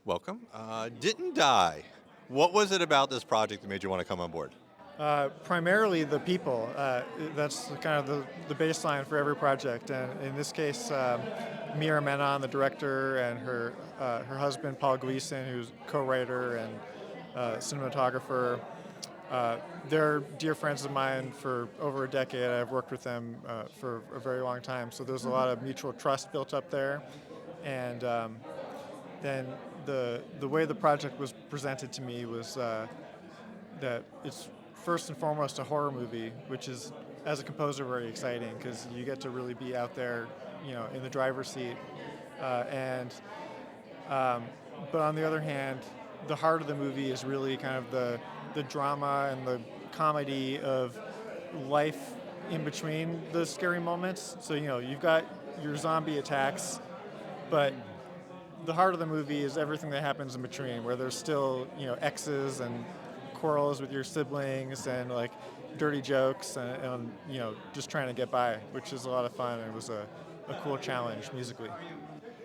Welcome. Didn't die. What was it about this project that made you want to come on board? Primarily the people. That's kind of the baseline for every project. And in this case, Mira Menon, the director, and her husband, Paul Gleason, who's co-writer and cinematographer, they're dear friends of mine for over a decade. I've worked with them for a very long time. So there's a lot of mutual trust built up there. And then the way the project was presented to me was that it's first and foremost a horror movie, which is, as a composer, very exciting because you get to really be out there, in the driver's seat. And But on the other hand, the heart of the movie is really kind of the drama and the comedy of life in between the scary moments. So you've got your zombie attacks, but the heart of the movie is everything that happens in between, where there's still exes and quarrels with your siblings and like dirty jokes and just trying to get by, which is a lot of fun, and it was a cool challenge musically.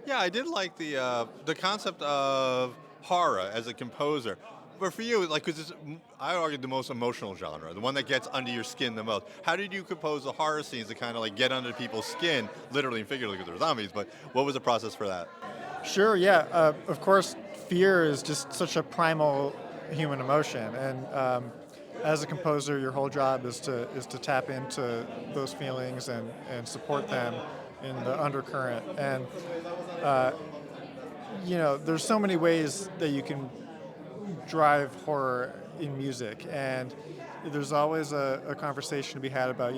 Yeah, I did like the concept of horror as a composer. But for you, like, because I argue the most emotional genre, the one that gets under your skin the most. How did you compose the horror scenes to kind of like get under people's skin, literally and figuratively, because they're zombies? But what was the process for that? Sure, yeah. Of course, fear is just such a primal human emotion, and as a composer, your whole job is to tap into those feelings and support them in the undercurrent. And there's so many ways that you can drive horror in music, and there's always a conversation to be had about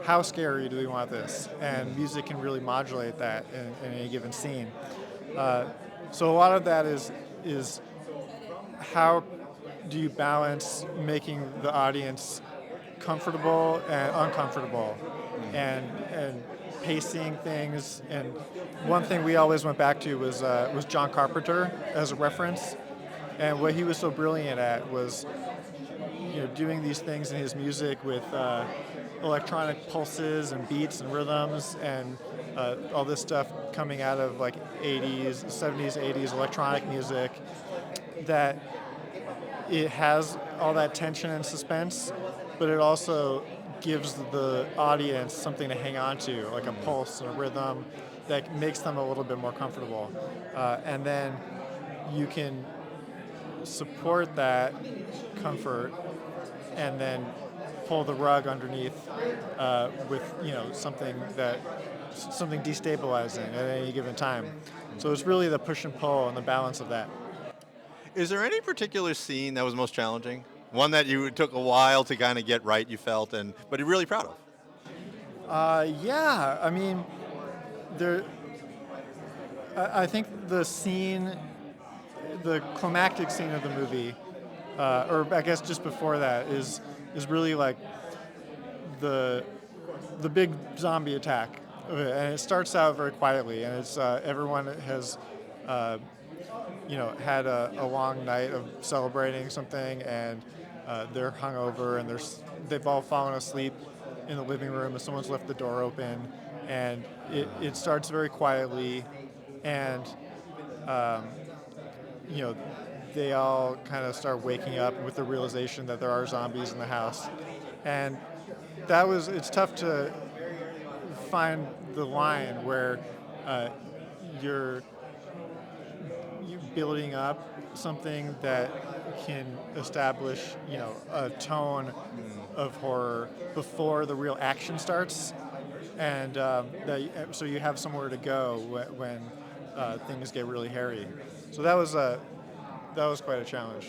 how scary do we want this, and music can really modulate that in any given scene. So a lot of that is how do you balance making the audience comfortable and uncomfortable, and pacing things. And one thing we always went back to was John Carpenter as a reference, and what he was so brilliant at was doing these things in his music with electronic pulses and beats and rhythms and all this stuff coming out of like 80s, 70s, 80s electronic music, that it has all that tension and suspense, but it also gives the audience something to hang on to, like a pulse and a rhythm that makes them a little bit more comfortable. And then you can support that comfort and then pull the rug underneath with something destabilizing at any given time. So it's really the push and pull and the balance of that. Is there any particular scene that was most challenging? One that you took a while to kind of get right, you felt, but you're really proud of? Yeah, I mean, there. I think the climactic scene of the movie, or I guess just before that, is really like the big zombie attack of it. And it starts out very quietly, and it's everyone has had a long night of celebrating something, and they're hungover, and they've all fallen asleep in the living room, and someone's left the door open, and it starts very quietly, and they all kind of start waking up with the realization that there are zombies in the house, and it's tough to find the line where you're building up something that can establish, a tone of horror before the real action starts, and so you have somewhere to go when things get really hairy. So that was quite a challenge.